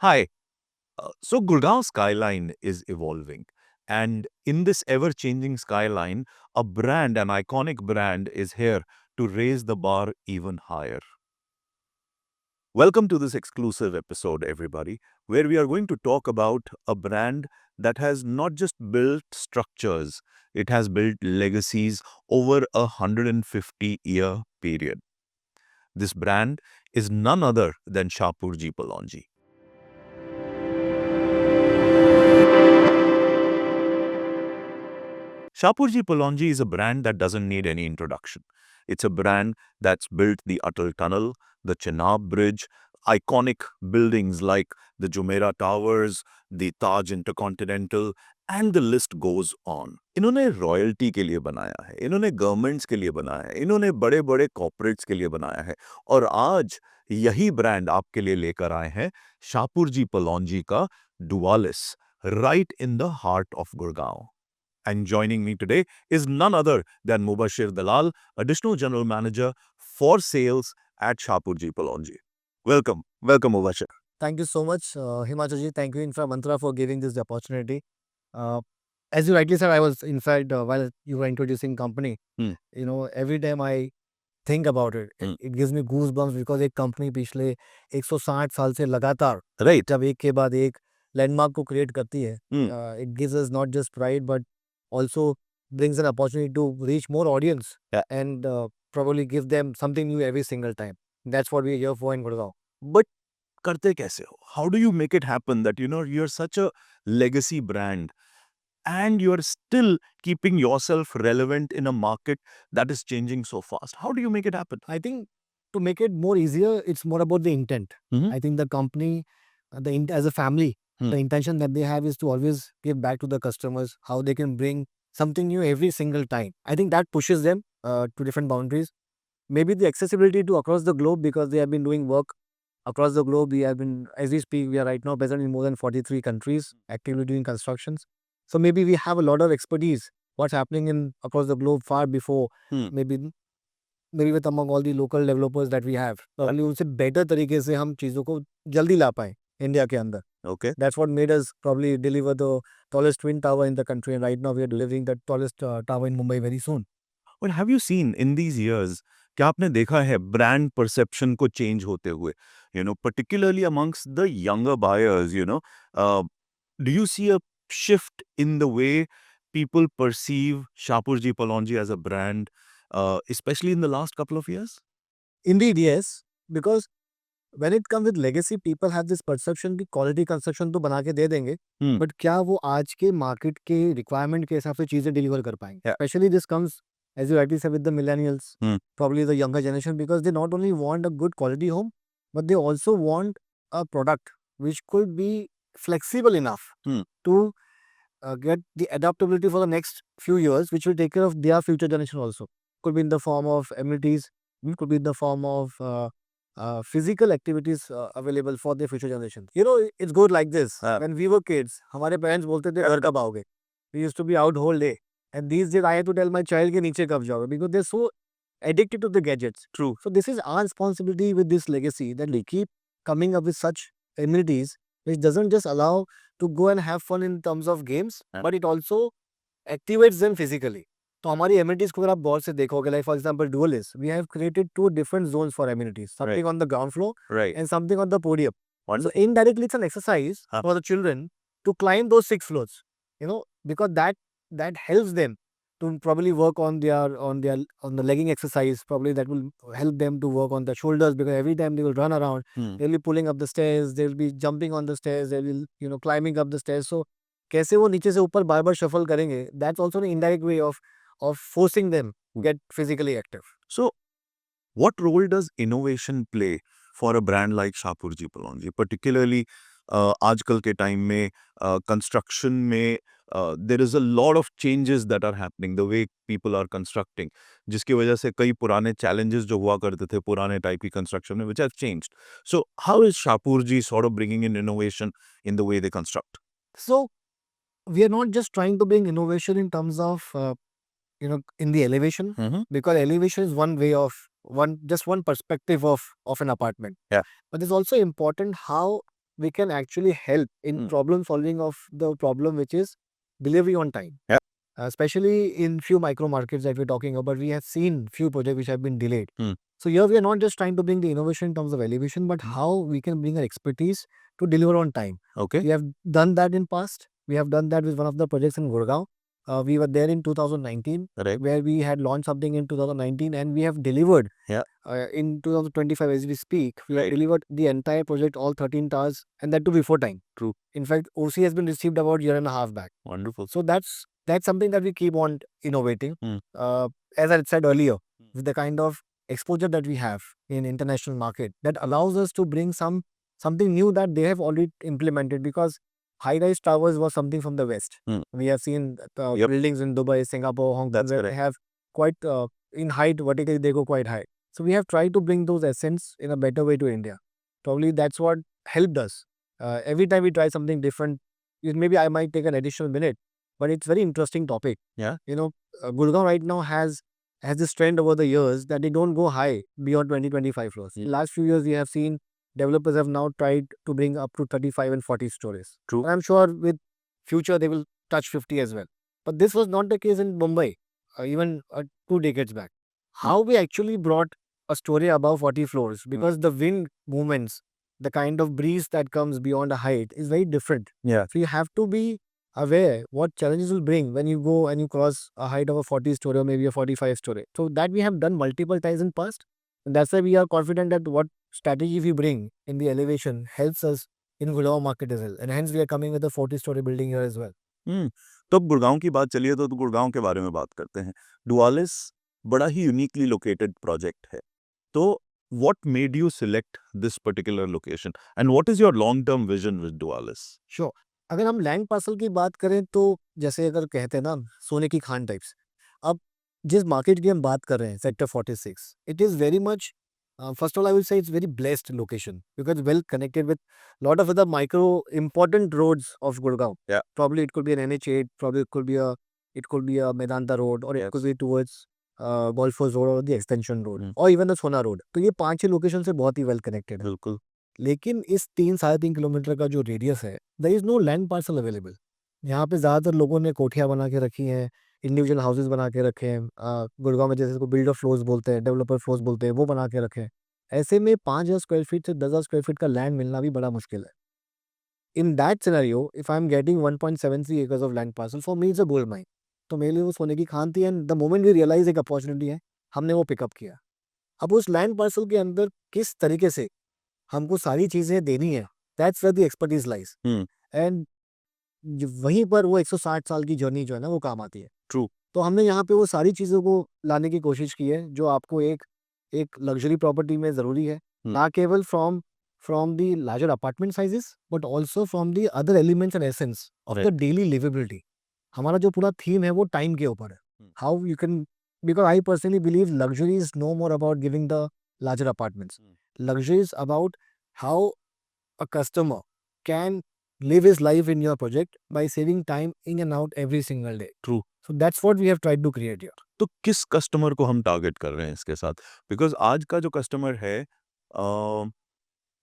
Hi. So Gurgaon skyline is evolving. And in this ever changing skyline, a brand, an iconic brand, is here to raise the bar even higher. Welcome to this exclusive episode, everybody, where we are going to talk about a brand that has not just built structures, it has built legacies over a 150-year period. This brand is none other than Shapurji Palonji. Shapurji Palonji is a brand that doesn't need any introduction. It's a brand that's built the Atal Tunnel, the Chenab Bridge, iconic buildings like the Jumeirah Towers, the Taj Intercontinental, and the list goes on. इन्होंने royalty के लिए बनाया है, इन्होंने governments के लिए बनाया है, इन्होंने बड़े बड़े कॉर्पोरेट्स के लिए बनाया है और आज यही ब्रांड आपके लिए लेकर आए हैं शाहपुरजी पलौंजी का डुआलिस right in the heart of Gurgaon. And joining me today is none other than Mubashir Dalal, Additional General Manager for Sales at Shapurji Palonji. Welcome. Welcome, Mubashir. Thank you so much, Himanshu. Thank you, Infra Mantra, for giving this opportunity. As you rightly said, I was inside while you were introducing company. Every time I think about it, it gives me goosebumps because एक company पिछले 160 साल से लगातार Right. जब एक के बाद एक landmark को create करती है, it gives us not just pride but also brings an opportunity to reach more audience and probably give them something new every single time. That's what we're here for in Gurgaon. But करते कैसे हो? How do you make it happen that you're such a legacy brand and you're still keeping yourself relevant in a market that is changing so fast? How do you make it happen? I think to make it more easier, it's more about the intent. I think the company, as a family, the intention that they have is to always give back to the customers, how they can bring something new every single time. I think that pushes them to different boundaries. Maybe the accessibility to across the globe because they have been doing work across the globe. We have been, as we speak, we are right now present in more than 43 countries, actively doing constructions. So maybe we have a lot of expertise. What's happening in across the globe far before maybe with among all the local developers that we have. ताकि उनसे better तरीके से हम चीज़ों को जल्दी ला पाएं India के अंदर. Okay. That's what made us probably deliver the tallest twin tower in the country, and right now we are delivering the tallest tower in Mumbai very soon. But have you seen in these years, क्या आपने देखा है brand perception को change होते हुए? Particularly amongst the younger buyers, do you see a shift in the way people perceive Shapurji Palonji as a brand, especially in the last couple of years? Indeed, yes, because when it comes with legacy, people have this perception कि quality construction तो बना के दे देंगे, but क्या वो आज के market के requirement के हिसाब से चीजें deliver कर पाएंगे? Yeah. Especially this comes, as you rightly said, with the millennials, probably the younger generation, because they not only want a good quality home, but they also want a product which could be flexible enough to get the adaptability for the next few years, which will take care of their future generation also. Could be in the form of amenities, could be in the form of physical activities available for their future generation. It's good like this. When we were kids, हमारे parents बोलते थे घर कब आओगे? We used to be out whole day. And these days I have to tell my child कि नीचे कब जाओगे? Because they're so addicted to the gadgets. True. So this is our responsibility with this legacy that we keep coming up with such amenities which doesn't just allow to go and have fun in terms of games, but it also activates them physically. तो हमारी amenities को अगर आप गौर से देखोगे, like for example Duelist, we have created 2 different zones for amenities, something on the ground floor and something on the podium. So indirectly it's an exercise for the children to climb those 6 floors, because that helps them to probably work on the legging exercise. Probably that will help them to work on the shoulders, because every time they will run around, they'll be pulling up the stairs, they'll be jumping on the stairs, they will climbing up the stairs. So कैसे वो नीचे से ऊपर बार बार shuffle करेंगे, that's also an indirect way of forcing them get physically active. So, what role does innovation play for a brand like Shapurji Palonji, particularly आजकल के time में construction में there is a lot of changes that are happening the way people are constructing, जिसकी वजह से कई पुराने challenges जो हुआ करते थे पुराने type की construction में, which have changed. So, how is Shapurji sort of bringing in innovation in the way they construct? So we are not just trying to bring innovation in terms of in the elevation, because elevation is one way of one perspective of an apartment. Yeah. But it's also important how we can actually help in problem solving of the problem, which is delivery on time. Yeah. Especially in few micro markets that we're talking about, we have seen few projects which have been delayed. Hmm. So here we are not just trying to bring the innovation in terms of elevation, but how we can bring our expertise to deliver on time. Okay. We have done that in past. We have done that with one of the projects in Gurgaon. We were there in 2019, Correct. where we had launched something in 2019, and we have delivered. Yeah. In 2025, as we speak, we have Right. delivered the entire project, all 13 towers, and that too before time. True. In fact, OC has been received about a year and a half back. Wonderful. So that's something that we keep on innovating. Hmm. As I said earlier, with the kind of exposure that we have in international market, that allows us to bring something new that they have already implemented, because high-rise towers was something from the West. We have seen Yep. buildings in Dubai, Singapore, Hong Kong, That's where they correct. have quite in height, vertically they go quite high. So we have tried to bring those essence in a better way to India. Probably that's what helped us. Every time we try something different, maybe I might take an additional minute, but it's very interesting topic. Yeah. Gurgaon right now has this trend over the years that they don't go high beyond 20-25 floors. In last few years, we have seen developers have now tried to bring up to 35 and 40 stories. True. And I'm sure with future they will touch 50 as well. But this was not the case in Mumbai, even 2 decades back. How we actually brought a story above 40 floors, because the wind movements, the kind of breeze that comes beyond a height is very different. Yeah. So you have to be aware what challenges will bring when you go and you cross a height of a 40 story or maybe a 45 story. So that we have done multiple times in past. And that's why we are confident that what strategy we bring in the elevation helps us in Gurgaon market as well. And hence we are coming with a 40-story building here as well. तो अब गुड़गांव की बात चलिए तो गुड़गांव के बारे में बात करते हैं। डुआलिस बड़ा ही यूनिकली लोकेटेड प्रोजेक्ट है। तो what made you select this particular location and what is your long term vision with Dualis? Sure. अगर हम लैंड पार्सल की बात करें तो जैसे अगर कहते हैं ना सोने की खान टाइप्स, अब जिस मार्केट की हम बात कर रहे हैं sector 46, it is very much first of all I will say it's very blessed location because well connected with lot of other micro important roads of Gurgaon. Yeah. Probably it could be an NH8, probably it could be a Medanta road, or it could be towards Golf Course Road or the extension road, or even the Sona road. तो ये 5-6 location से बहुत ही well connected है। बिल्कुल। लेकिन इस 3-3.5 kilometre का जो रेडियस है, there is no land parcel available. यहाँ पे ज़्यादातर लोगों ने कोठियाँ बना के रखी हैं, इंडिविजुअल हाउसेस बना के रखे हैं। गुड़गांव में जैसे इसको बिल्डर फ्लोर्स बोलते हैं, डेवलपर फ्लोर्स बोलते हैं, वो बना के रखे हैं। ऐसे में 5,000 स्क्वायर फीट से 10,000 स्क्वायर फीट का लैंड मिलना भी बड़ा मुश्किल है। In that scenario if I am getting 1.73 acres of land parcel, for me it's a gold mine. तो मेरे लिए वो सोने की खान थी, and the moment we realise एक अपॉर्चुनिटी है, हमने वो पिकअप किया। अब उस लैंड पार्सल के अंदर किस तरीके से हमको सारी चीज़ें देनी है, that's where the expertise lies. And वहीं पर वो 160 साल की जर्नी जो है ना वो काम आती है। True. तो हमने यहाँ पे वो सारी चीज़ों को लाने की कोशिश की है जो आपको एक लग्जरी प्रॉपर्टी में ज़रूरी है, ना केवल from the larger apartment sizes but also from the other elements and essence of the daily liveability. हमारा जो पूरा थीम है वो टाइम के ऊपर है। How you can, because I personally believe luxury is no more about giving the larger apartments. Luxury is about how a customer can live his life in your project by saving time in and out every single day. True. So that's what we have tried to create here. तो किस customer को हम target कर रहे हैं इसके साथ? Because आज का जो कस्टमर है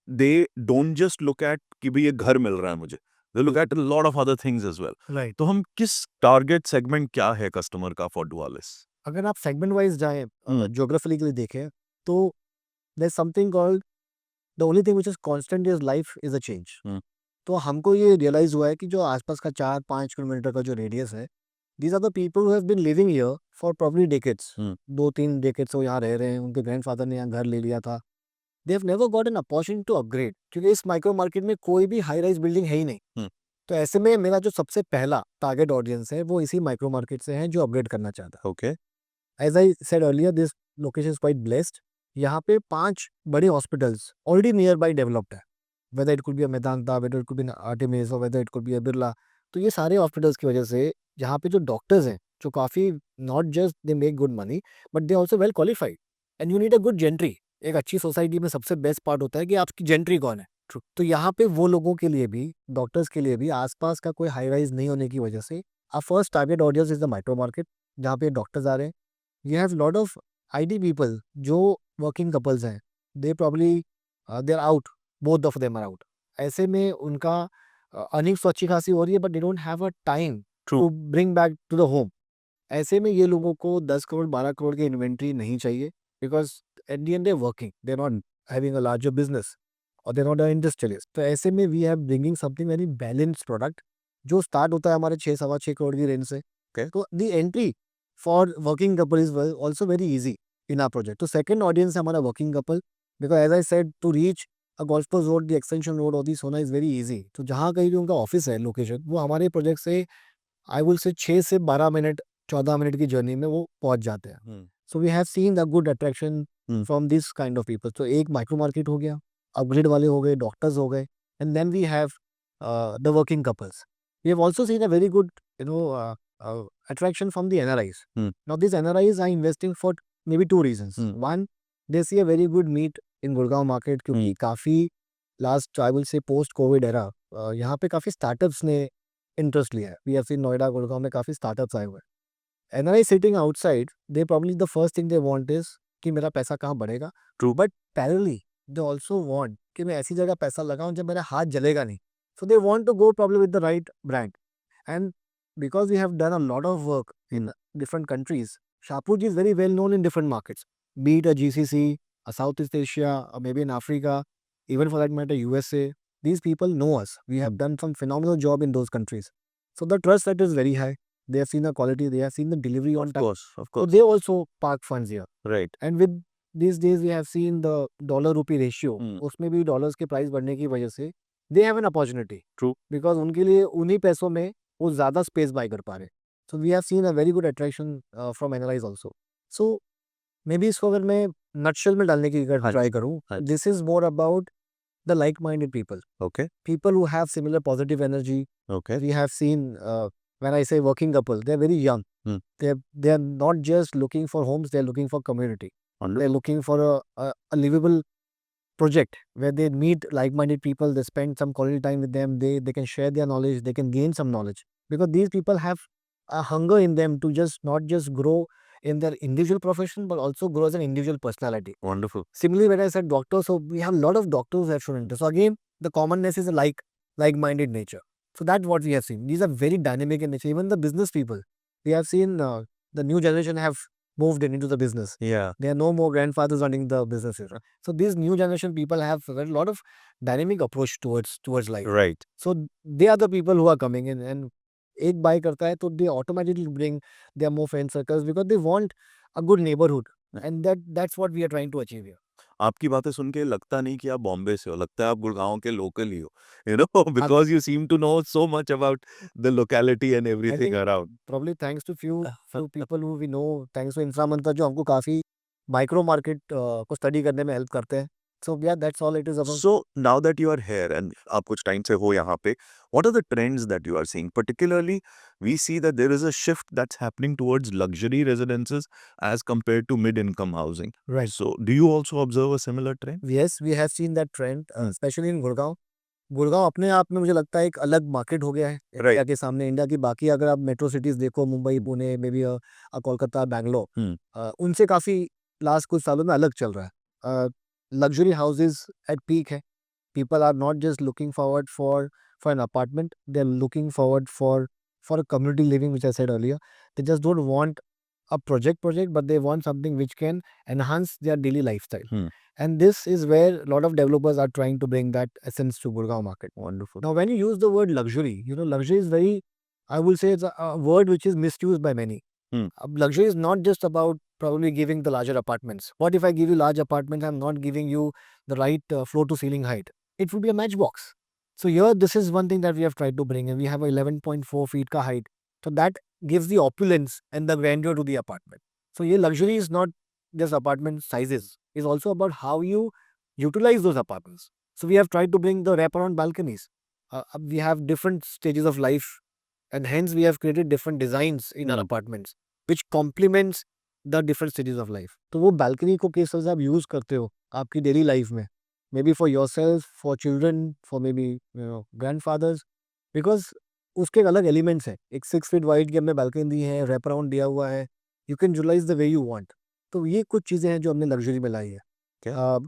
they don't just look at कि भाई ये घर मिल रहा है मुझे, they look at a lot of other things as well. Right. तो हम किस टारगेट सेगमेंट क्या है कस्टमर का फॉर डुआलिस? अगर आप सेगमेंट वाइज जाएं, ज्योग्राफिकली देखें, तो there's something called the only thing which is constant is life is a change. तो हमको ये रियलाइज हुआ है कि जो आसपास का 4-5 किलोमीटर का जो रेडियस है, these are the people who have been living here for probably decades. 2-3 decades वो यहाँ रह रहे हैं, उनके ग्रैंडफादर ने यहाँ घर ले लिया था। They have never got an opportunity to upgrade, क्योंकि इस माइक्रो मार्केट में कोई भी हाई राइज बिल्डिंग है ही नहीं। तो ऐसे में मेरा जो सबसे पहला टारगेट ऑडियंस है वो इसी माइक्रो मार्केट से है जो अपग्रेड करना चाहता है। Okay. As I said earlier, this location is quite blessed. यहाँ पे 5 बड़े hospitals already near by developed है, whether it could be a Medanta, whether it could be an Artemis, or whether it could be a Birla. तो ये सारे hospitals की वजह से यहाँ पे जो डॉक्टर्स हैं, जो काफ़ी not just they make good money but they also well qualified, and you need a good gentry. एक अच्छी सोसाइटी में सबसे बेस्ट पार्ट होता है कि आपकी जेंट्री कौन है। तो यहाँ पे वो लोगों के लिए भी, डॉक्टर्स के लिए भी आसपास का कोई हाई राइज नहीं होने की वजह से our first target audience is the micro market, जहाँ पे डॉक्टर्स आ रहे हैं। You have lot of ID people जो working couples हैं, they probably they're out, both of them are out, ऐसे में उनका अर्निंग्स तो अच्छी खासी हो रही है, but they don't have a time True. To bring back to the home. ऐसे में ये लोगों को 10 करोड़ 12 करोड़ की इन्वेंट्री नहीं चाहिए, because at the end they working, they not having a larger business और दे नॉट अ इंडस्ट्रियलिस्ट। तो ऐसे में we have bringing something very balanced product जो स्टार्ट होता है हमारे 6 सवा 6 करोड़ की रेंज से। Okay. तो the entry for working couple is also very easy in our project. तो सेकंड ऑडियंस है हमारा working couple, because as I said to reach a golf course road, the extension road और the सोना is very easy. तो जहाँ कहीं भी उनका ऑफिस है लोकेशन, वो हमारे प्रोजेक्ट से आई विल से 6 से 12 मिनट 14 मिनट की जर्नी में वो पहुंच जाते हैं। So we have seen the good attraction Hmm. From this kind of people. तो एक माइक्रो मार्केट हो गया, अपग्रेड वाले हो गए, डॉक्टर्स हो गए, and then we have the working couples. We have also seen a very good attraction from the NRIs. Hmm. Now these NRIs are investing for maybe two reasons. One, they see a very good meet in Gurgaon market क्योंकि काफ़ी last I will say post Covid era यहाँ पे काफ़ी startups ने interest लिया है। We have seen Noida Gurgaon में काफ़ी स्टार्टअप्स आए हुए हैं। NRI sitting outside, they probably the first thing they want is कि मेरा पैसा कहाँ बढ़ेगा। True. But parallelly they also want कि मैं ऐसी जगह पैसा लगाऊं जब मेरा हाथ जलेगा नहीं। So they want to go probably with the right brand. And because we have done a lot of work in different countries, Shapoorji is very well known in different markets, be it a GCC, a Southeast Asia, or maybe in Africa, even for that matter, USA. These people know us. We have done some phenomenal job in those countries. So the trust that is very high. They have seen the quality, they have seen the delivery on Of time. course, of So course. they also park funds here. Right. And with these days, we have seen the dollar rupee ratio. उसमें भी dollars के price बढ़ने की वजह से they have an opportunity. True. Because उनके लिए उन्हीं पैसों में वो ज़्यादा स्पेस बाय कर पा रहे। So we have seen a very good attraction from NRIs also. So maybe बी इसको अगर मैं नटशेल में डालने की अगर हाँ जी, ट्राई करूँ, हाँ जी। This is more about the like minded people, Okay. people who have similar positive energy. Okay. We have seen when I say working couple, they're very young. They are not just looking for homes, they're looking for community. Wonderful. They're looking for a livable project where they meet like-minded people, they spend some quality time with them, they can share their knowledge, they can gain some knowledge, because these people have a hunger in them to just not just grow in their individual profession but also grow as an individual personality. Wonderful. Similarly, when I said doctors, so we have a lot of doctors who have shown interest. So again, the commonness is a like-minded nature. So that's what we have seen. These are very dynamic in nature. Even the business people, we have seen the new generation have moved into the business. Yeah. There are no more grandfathers running the businesses. So these new generation people have a lot of dynamic approach towards life. Right. So they are the people who are coming in, and एक buy करता है तो they automatically bring their more friend circles because they want a good neighborhood, and that's what we are trying to achieve here. आपकी बातें सुन के लगता नहीं कि आप बॉम्बे से हो, लगता है आप गुड़गांव के लोकल ही हो, you know, because you seem to know so much about the locality and everything think- around. Probably thanks to few people who we know, thanks to infra मंत्र जो हमको काफी माइक्रो मार्केट को स्टडी करने में help करते हैं। So yeah, that's all it is about. So now that you are here and आप कुछ टाइम से हो यहाँ पे, what are the trends that you are seeing? Particularly, we see that there is a shift that's happening towards luxury residences as compared to mid-income housing. Right. So do you also observe a similar trend? Yes, we have seen that trend, especially in Gurgaon. Gurgaon अपने आप में मुझे लगता है एक अलग market हो गया है इंडिया के सामने। इंडिया की बाकी अगर आप मेट्रो सिटीज देखो, मुंबई, पुणे, मे बी कोलकाता, बैंगलोर, उनसे काफ़ी लास्ट कुछ सालों में अलग चल रहा है। लग्जरी हाउसेज एट पीक है। People are not just looking forward for an apartment, they're looking forward for a community living, which I said earlier. They just don't want a project, but they want something which can enhance their daily lifestyle. And this is where a lot of developers are trying to bring that essence to Gurgaon market. Wonderful. Now, when you use the word luxury, luxury is very, I will say, it's a word which is misused by many. Luxury is not just about probably giving the larger apartments. What if I give you large apartments, I'm not giving you the right floor to ceiling height? It would be a matchbox. So here, this is one thing that we have tried to bring in. We have a 11.4 feet ka height. So that gives the opulence and the grandeur to the apartment. So here, luxury is not just apartment sizes. It's also about how you utilize those apartments. So we have tried to bring the wraparound balconies. We have different stages of life, and hence we have created different designs in our apartments which complements the different stages of life. तो वो balcony को किस तरह से आप use करते हो आपकी डेली लाइफ में, may be for yourself, for children, for may be grandfathers, because उसके एक अलग एलिमेंट्स है। एक 6 फीट वाइड की हमने balcony दी है, रैप अराउंड दिया हुआ है, you can utilise the way you want. तो ये कुछ चीज़ें हैं जो हमने लग्जरी में लाई है।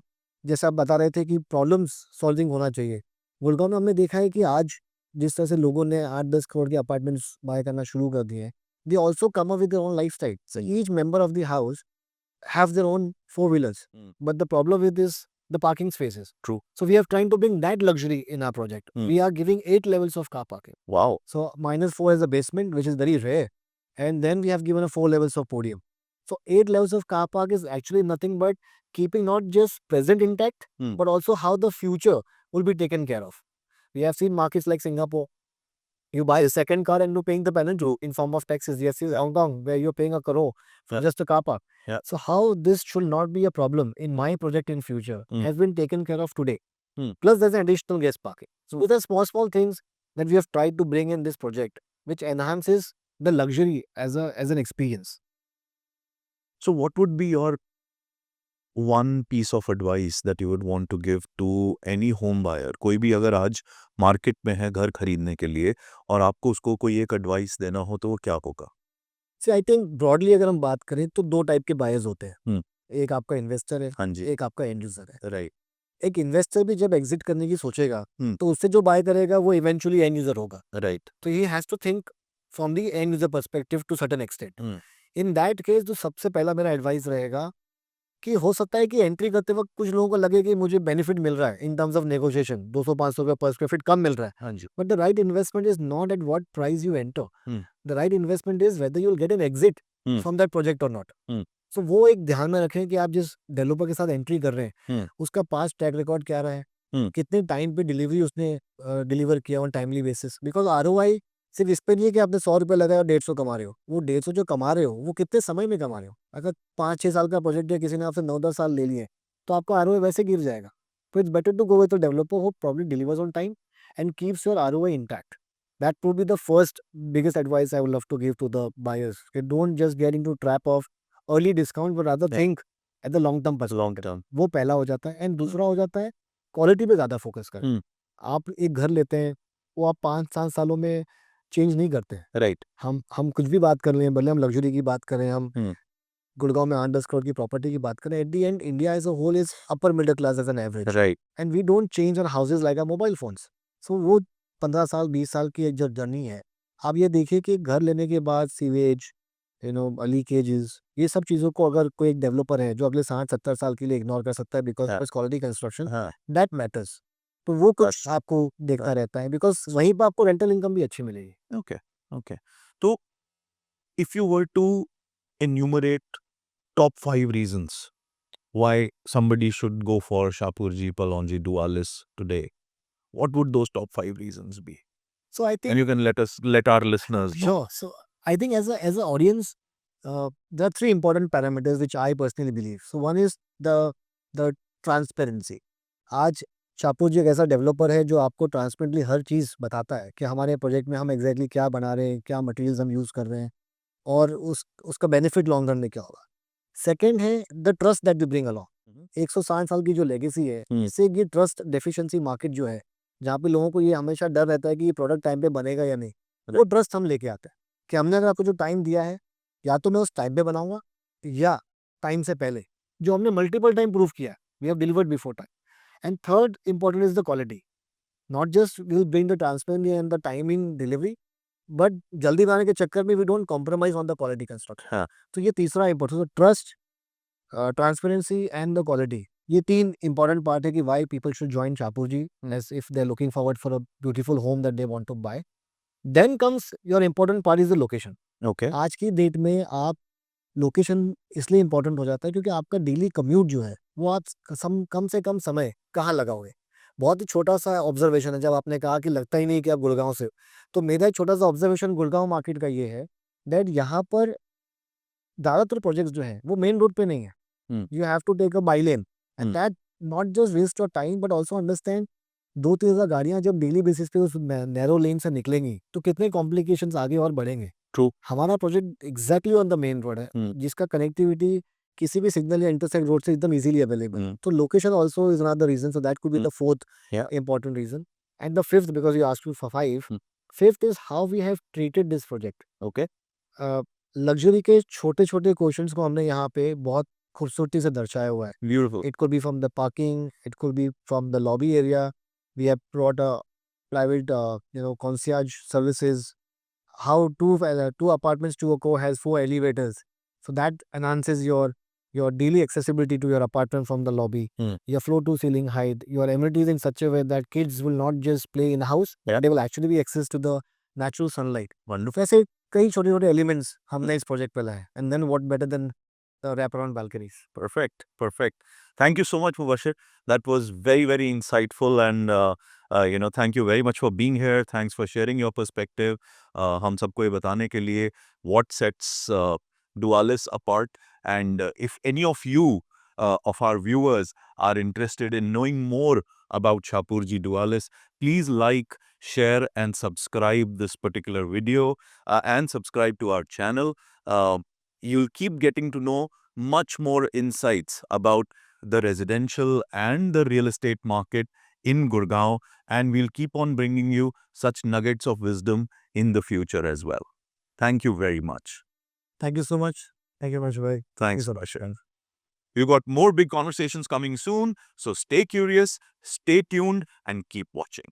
जैसे आप बता रहे थे कि प्रॉब्लम्स सॉल्विंग होना चाहिए, गुड़गांव में हमने देखा है कि आज जिस तरह से लोगों ने 8-10 करोड़ के अपार्टमेंट्स बाय करना शुरू कर दिए हैं, they also come up with their own lifestyle. So each member of the house have their own four-wheelers. But the problem with this, the parking spaces. True. So we are trying to bring that luxury in our project. We are giving 8 levels of car parking. Wow. So -4 is the basement, which is very rare. And then we have given a 4 levels of podium. So 8 levels of car park is actually nothing but keeping not just present intact, but also how the future will be taken care of. We have seen markets like Singapore. You buy a second car and you're paying the penalty in form of taxes. Yes, in Hong Kong, where you're paying a crore for Yeah. just a car park. Yeah. So how this should not be a problem in my project in future has been taken care of today. Plus, there's an additional guest parking. So these are small things that we have tried to bring in this project, which enhances the luxury as an experience. So what would be your one piece of advice that you would want to give to any home buyer? कोई भी अगर आज market में है घर खरीदने के लिए और आपको उसको कोई एक एडवाइस देना हो तो वो क्या होगा? See, I think broadly अगर हम बात करें तो 2 टाइप के बायर्स होते हैं. एक आपका इन्वेस्टर है, हाँ जी. एक आपका एंड यूजर है. राइट. एक इन्वेस्टर भी जब एग्जिट करने की सोचेगा हम्म. तो उससे जो बाय करेगा वो इवेंचुअली एंड यूजर होगा. राइट. तो he has to think from the end user perspective to certain extent. Hmm. In that case जो सबसे पहला मेरा एडवाइस रहेगा कि हो सकता है कि एंट्री करते वक्त कुछ लोगों को लगे कि मुझे बेनिफिट मिल रहा है इन टर्म्स ऑफ नेगोशिएशन, 200-500 रुपये पर स्क्वायर फीट कम मिल रहा है. हाँ जी. But the right investment is not at what price you enter. Hmm. The right investment is whether you will get an exit from that project or not. Hmm. So वो एक ध्यान में रखें कि आप जिस डेवलपर के साथ एंट्री कर रहे हैं उसका पास्ट ट्रैक रिकॉर्ड क्या रहा है, कितने टाइम पे डिलीवरी उसने डिलीवर किया on timely basis. Because ROI सिर्फ इस पे नहीं है कि आपने 100 रुपये लगाया और 150 कमा रहे हो. वो 150 जो कमा रहे हो वो कितने समय में कमा रहे हो. अगर 5-6 साल का प्रोजेक्ट है, किसी ने आपसे 9-10 साल ले लिए तो आपका आरओआई वैसे गिर जाएगा. तो it's better to go with a developer who probably delivers on time and keeps your ROI intact. That would be the first biggest advice I would love to give to the buyers. Don't just get into trap of early discount, but rather think at the long term perspective. Long term. वो पहला हो जाता है. And दूसरा हो जाता है quality पे ज़्यादा फोकस करें. आप एक घर लेते हैं वो आप 5-7 सालों में चेंज नहीं करते हैं. राइट. हम कुछ भी बात कर रहे हैं, भले हम लग्जरी की बात करें, हम गुड़गांव में 8-10 करोड़ की प्रॉपर्टी की बात करें, at the end India as a whole is upper middle class as an average. Right. And we don't change our houses like our mobile phones. So वो 15 साल 20 साल की एक जो जर्नी है, आप ये देखिए कि घर लेने के बाद सीवेज, लीकेजेस, ये सब चीज़ों को अगर कोई एक डेवलपर है जो अगले 60-70 साल के लिए इग्नोर कर सकता है बिकॉज हाँ. क्वालिटी कंस्ट्रक्शन, हाँ. That matters. तो वो कुछ Yes. आपको देखता रहता है बिकॉज वहीं पर आपको रेंटल इनकम भी अच्छी मिलेगी. Okay. Okay. So, if you were to enumerate top 5 reasons why somebody should go for Shapurji, Palonji, Dualis today, what would those top 5 reasons be? So I think And you can let our listeners know. sure. So I think as an audience, there are 3 important parameters which I personally believe. So one is the transparency. आज शाहपुर जी एक ऐसा developer है जो आपको transparently हर चीज़ बताता है कि हमारे प्रोजेक्ट में हम एग्जैक्टली क्या बना रहे हैं, क्या मटेरियल्स हम यूज़ कर रहे हैं और उसका बेनिफिट लॉन्ग रन में क्या होगा. सेकेंड है the trust that we bring along. 160 साल की जो लेगेसी है, इससे ये ट्रस्ट डेफिशिएंसी मार्केट जो है, जहाँ पे लोगों को ये हमेशा डर रहता है कि ये प्रोडक्ट टाइम पे बनेगा या नहीं, वो ट्रस्ट हम लेके आते हैं कि हमने अगर आपको जो टाइम दिया है या तो मैं उस टाइम पे बनाऊंगा या टाइम से पहले, जो हमने मल्टीपल टाइम प्रूव किया है, we have delivered before time. And third important is the quality. Not just we will bring the transparency and the time in delivery, but जल्दी बनाने के चक्कर में we don't compromise on the quality construction. हाँ. तो ये तीसरा important, trust, transparency and the quality, ये 3 इंपॉर्टेंट पार्ट है कि why people should join Shapoorji if they are looking forward for a beautiful home that they want to buy. Then comes your important part is the location. Okay. आज की date में आप location इसलिए important हो जाता है क्योंकि आपका डेली कम्यूट जो है वो आप कम से कम समय कहाँ लगाओगे. बहुत ही छोटा सा ऑब्जर्वेशन है, जब आपने कहा कि लगता ही नहीं कि आप गुड़गांव से हो, तो मेरा एक छोटा सा ऑब्जर्वेशन गुड़गांव मार्केट का ये है दैट यहाँ पर ज़्यादातर प्रोजेक्ट्स जो है वो मेन रोड पे नहीं है. You have to take a by lane and that not just waste your time but also understand 2-3 हज़ार गाड़ियाँ जब डेली बेसिस पे उस नैरो लेन से निकलेंगी तो कितने कॉम्प्लिकेशंस आगे और बढ़ेंगे. True. हमारा project exactly on the main road है, जिसका कनेक्टिविटी किसी भी सिग्नल या इंटरसेक्ट रोड से एकदम इजीली अवेलेबल. तो location also is another reason. So that could be the fourth Yeah. Important reason. And the fifth, because you asked for 5, fifth is how we have treated this project. Okay. Luxury के छोटे छोटे questions को हमने यहाँ पे बहुत खूबसूरती से दर्शाया हुआ है. Beautiful. It could be from the parking, it could be from the lobby area, We have brought a private, concierge services. How two apartments to a co has 4 elevators, so that enhances your daily accessibility to your apartment from the lobby. Your floor to ceiling height, your amenities in such a way that kids will not just play in the house, Yeah. they will actually be access to the natural sunlight. Wonderful. वैसे कई छोटे छोटे elements हमने इस project पे लाए, and then what better than the wraparound balconies. Perfect. Perfect. Thank you so much, Mubashir. That was very, very insightful. And, thank you very much for being here. Thanks for sharing your perspective. हम सबको ये बताने के लिए what sets Dualis apart. And if any of you, of our viewers, are interested in knowing more about Shapurji Dualis, please like, share, and subscribe this particular video, and subscribe to our channel. You'll keep getting to know much more insights about the residential and the real estate market in Gurgaon, and we'll keep on bringing you such nuggets of wisdom in the future as well. Thank you very much. Thank you so much. Thank you very much, bhai. Thanks, so much. Bashir. We've got more big conversations coming soon, so stay curious, stay tuned, and keep watching.